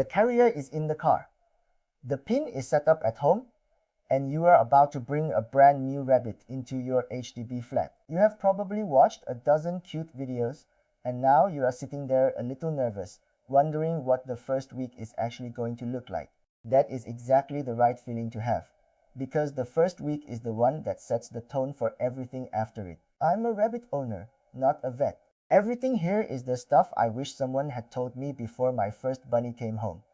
The carrier is in the car. The pin is set up at home, and you are about to bring a brand new rabbit into your HDB flat. You have probably watched a dozen cute videos, and now you are sitting there a little nervous, wondering what the first week is actually going to look like. That is exactly the right feeling to have, because the first week is the one that sets the tone for everything after it. I'm a rabbit owner, not a vet. Everything here is the stuff I wish someone had told me before my first bunny came home.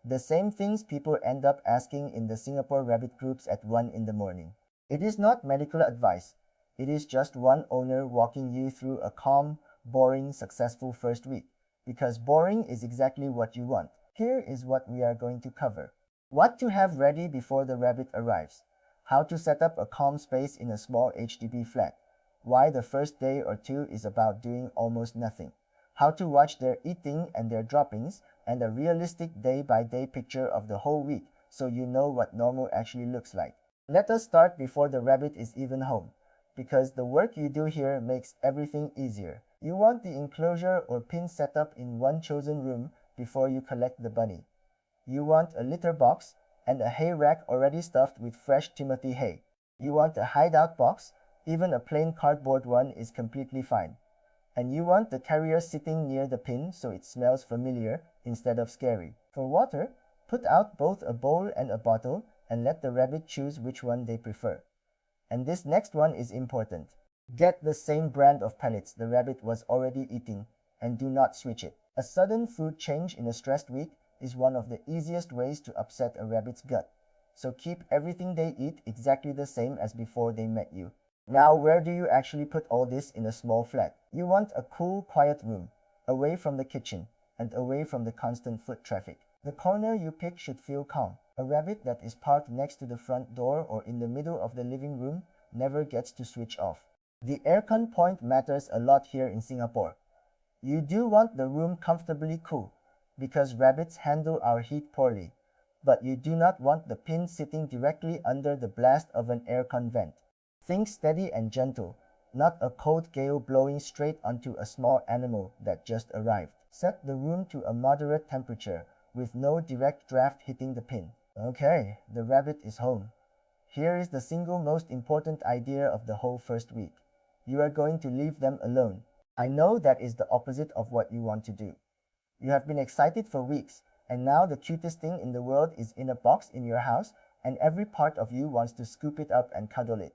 The same things people end up asking in the Singapore rabbit groups at 1 in the morning. It is not medical advice. It is just one owner walking you through a calm, boring, successful first week. Because boring is exactly what you want. Here is what we are going to cover. What to have ready before the rabbit arrives. How to set up a calm space in a small HDB flat. Why the first day or two is about doing almost nothing. How to watch their eating and their droppings, and a realistic day-by-day picture of the whole week so you know what normal actually looks like. Let us start before the rabbit is even home, because the work you do here makes everything easier. You want the enclosure or pin set up in one chosen room before you collect the bunny. You want a litter box and a hay rack already stuffed with fresh Timothy hay. You want a hideout box. Even a plain cardboard one is completely fine. And you want the carrier sitting near the pin so it smells familiar instead of scary. For water, put out both a bowl and a bottle and let the rabbit choose which one they prefer. And this next one is important. Get the same brand of pellets the rabbit was already eating and do not switch it. A sudden food change in a stressed week is one of the easiest ways to upset a rabbit's gut. So keep everything they eat exactly the same as before they met you. Now, where do you actually put all this in a small flat? You want a cool, quiet room, away from the kitchen, and away from the constant foot traffic. The corner you pick should feel calm. A rabbit that is parked next to the front door or in the middle of the living room never gets to switch off. The aircon point matters a lot here in Singapore. You do want the room comfortably cool, because rabbits handle our heat poorly, but you do not want the pin sitting directly under the blast of an aircon vent. Think steady and gentle, not a cold gale blowing straight onto a small animal that just arrived. Set the room to a moderate temperature, with no direct draft hitting the pin. Okay, the rabbit is home. Here is the single most important idea of the whole first week. You are going to leave them alone. I know that is the opposite of what you want to do. You have been excited for weeks, and now the cutest thing in the world is in a box in your house, and every part of you wants to scoop it up and cuddle it.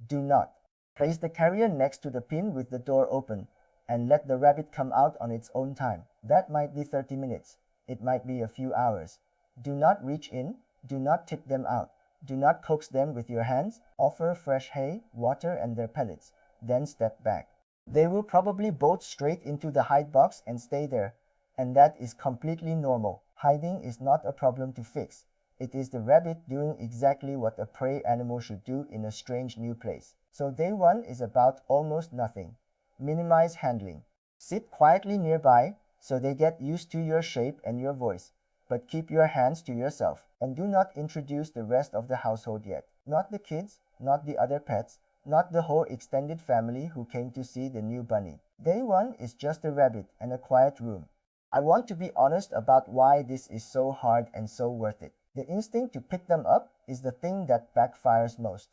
Do not. Place the carrier next to the pin with the door open and let the rabbit come out on its own time. That might be 30 minutes. It might be a few hours. Do not reach in. Do not tip them out. Do not coax them with your hands. Offer fresh hay, water, and their pellets. Then step back. They will probably bolt straight into the hide box and stay there, and that is completely normal. Hiding is not a problem to fix. It is the rabbit doing exactly what a prey animal should do in a strange new place. So day one is about almost nothing. Minimize handling. Sit quietly nearby so they get used to your shape and your voice, but keep your hands to yourself and do not introduce the rest of the household yet. Not the kids, not the other pets, not the whole extended family who came to see the new bunny. Day one is just a rabbit and a quiet room. I want to be honest about why this is so hard and so worth it. The instinct to pick them up is the thing that backfires most.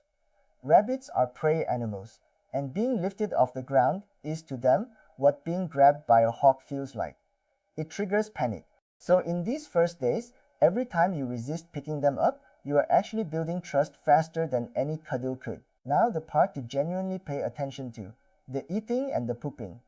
Rabbits are prey animals, and being lifted off the ground is to them what being grabbed by a hawk feels like. It triggers panic. So in these first days, every time you resist picking them up, you are actually building trust faster than any cuddle could. Now the part to genuinely pay attention to, the eating and the pooping.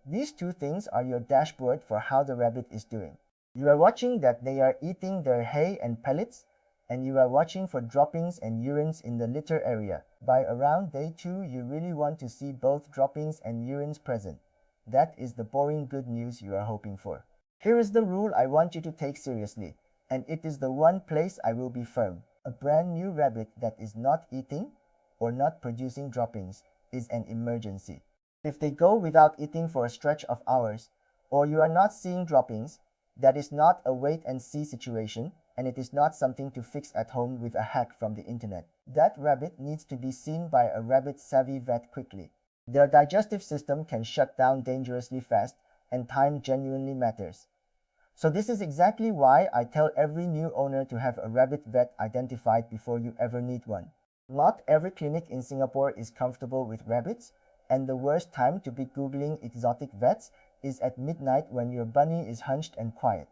These two things are your dashboard for how the rabbit is doing. You are watching that they are eating their hay and pellets, and you are watching for droppings and urines in the litter area. By around day 2, you really want to see both droppings and urines present. That is the boring good news you are hoping for. Here is the rule I want you to take seriously, and it is the one place I will be firm. A brand new rabbit that is not eating or not producing droppings is an emergency. If they go without eating for a stretch of hours, or you are not seeing droppings, that is not a wait-and-see situation, and it is not something to fix at home with a hack from the internet. That rabbit needs to be seen by a rabbit-savvy vet quickly. Their digestive system can shut down dangerously fast, and time genuinely matters. So this is exactly why I tell every new owner to have a rabbit vet identified before you ever need one. Not every clinic in Singapore is comfortable with rabbits, and the worst time to be Googling exotic vets is at midnight when your bunny is hunched and quiet.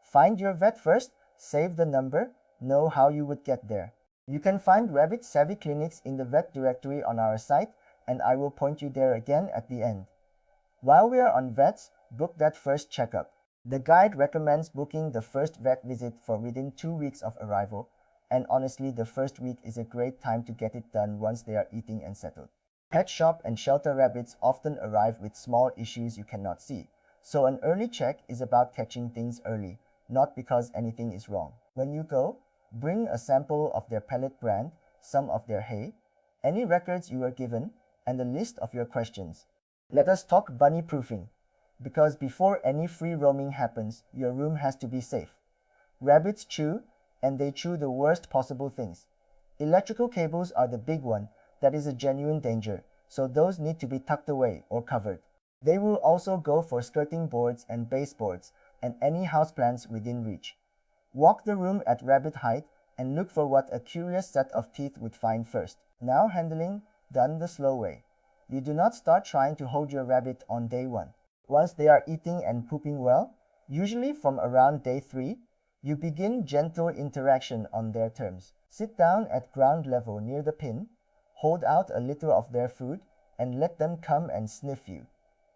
Find your vet first, save the number, know how you would get there. You can find rabbit savvy clinics in the vet directory on our site, and I will point you there again at the end. While we are on vets, book that first checkup. The guide recommends booking the first vet visit for within 2 weeks of arrival, and honestly, the first week is a great time to get it done once they are eating and settled. Pet shop and shelter rabbits often arrive with small issues you cannot see, so an early check is about catching things early, not because anything is wrong. When you go, bring a sample of their pellet brand, some of their hay, any records you were given, and a list of your questions. Let us talk bunny proofing, because before any free roaming happens, your room has to be safe. Rabbits chew, and they chew the worst possible things. Electrical cables are the big one, that is a genuine danger, so those need to be tucked away or covered. They will also go for skirting boards and baseboards, and any houseplants within reach. Walk the room at rabbit height and look for what a curious set of teeth would find first. Now handling, done the slow way. You do not start trying to hold your rabbit on day 1. Once they are eating and pooping well, usually from around day 3, you begin gentle interaction on their terms. Sit down at ground level near the pin, hold out a little of their food, and let them come and sniff you.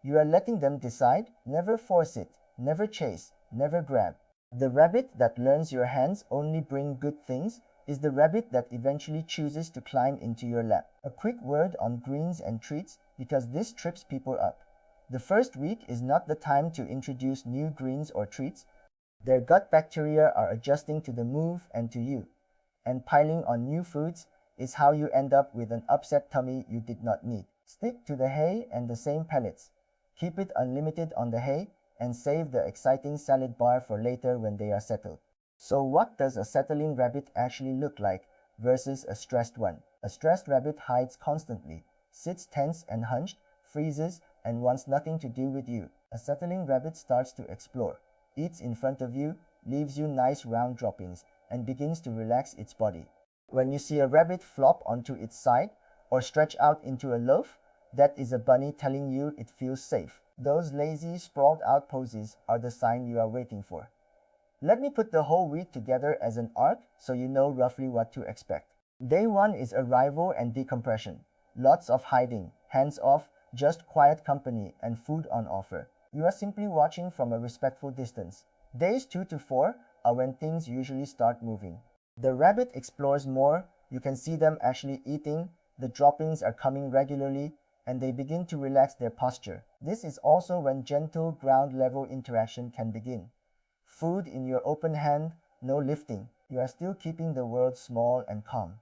You are letting them decide, never force it, never chase, never grab. The rabbit that learns your hands only bring good things is the rabbit that eventually chooses to climb into your lap. A quick word on greens and treats, because this trips people up. The first week is not the time to introduce new greens or treats. Their gut bacteria are adjusting to the move and to you. And piling on new foods is how you end up with an upset tummy you did not need. Stick to the hay and the same pellets. Keep it unlimited on the hay and save the exciting salad bar for later when they are settled. So what does a settling rabbit actually look like versus a stressed one? A stressed rabbit hides constantly, sits tense and hunched, freezes, and wants nothing to do with you. A settling rabbit starts to explore, eats in front of you, leaves you nice round droppings, and begins to relax its body. When you see a rabbit flop onto its side or stretch out into a loaf, that is a bunny telling you it feels safe. Those lazy, sprawled out poses are the sign you are waiting for. Let me put the whole week together as an arc so you know roughly what to expect. Day 1 is arrival and decompression. Lots of hiding, hands off, just quiet company and food on offer. You are simply watching from a respectful distance. Days 2 to 4 are when things usually start moving. The rabbit explores more, you can see them actually eating, the droppings are coming regularly, and they begin to relax their posture. This is also when gentle ground level interaction can begin. Food in your open hand, no lifting. You are still keeping the world small and calm.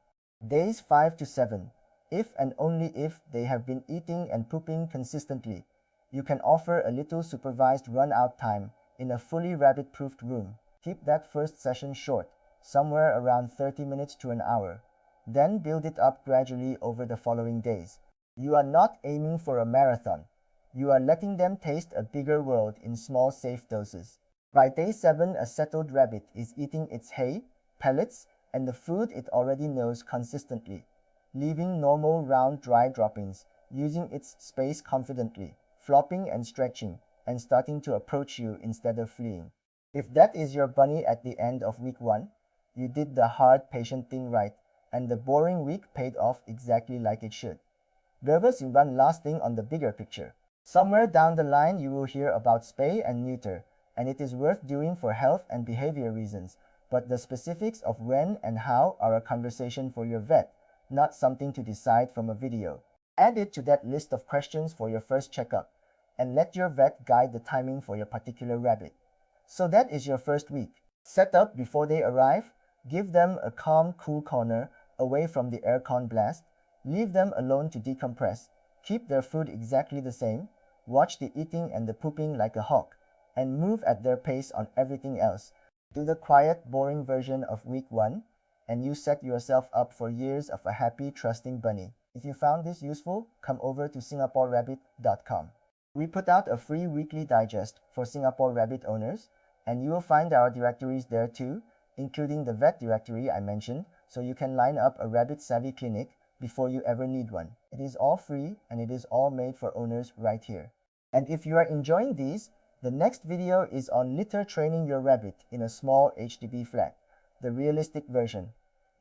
Days 5 to 7. If and only if they have been eating and pooping consistently, you can offer a little supervised run-out time in a fully rabbit-proofed room. Keep that first session short, somewhere around 30 minutes to an hour. Then build it up gradually over the following days. You are not aiming for a marathon. You are letting them taste a bigger world in small, safe doses. By day 7, a settled rabbit is eating its hay, pellets, and the food it already knows consistently, leaving normal round dry droppings, using its space confidently, flopping and stretching, and starting to approach you instead of fleeing. If that is your bunny at the end of week 1, you did the hard, patient thing right, and the boring week paid off exactly like it should. Berbersimban last thing on the bigger picture. Somewhere down the line you will hear about spay and neuter, and it is worth doing for health and behavior reasons, but the specifics of when and how are a conversation for your vet, not something to decide from a video. Add it to that list of questions for your first checkup, and let your vet guide the timing for your particular rabbit. So that is your first week. Set up before they arrive, give them a calm, cool corner away from the aircon blast, leave them alone to decompress, keep their food exactly the same, watch the eating and the pooping like a hawk, and move at their pace on everything else. Do the quiet, boring version of week 1, and you set yourself up for years of a happy, trusting bunny. If you found this useful, come over to singaporerabbit.com. We put out a free weekly digest for Singapore rabbit owners, And you will find our directories there too, including the vet directory I mentioned, so you can line up a rabbit-savvy clinic before you ever need one. It is all free and it is all made for owners right here. And if you are enjoying these, the next video is on litter training your rabbit in a small HDB flat, the realistic version,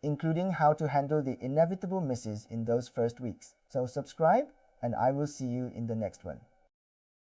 including how to handle the inevitable misses in those first weeks. So subscribe and I will see you in the next one.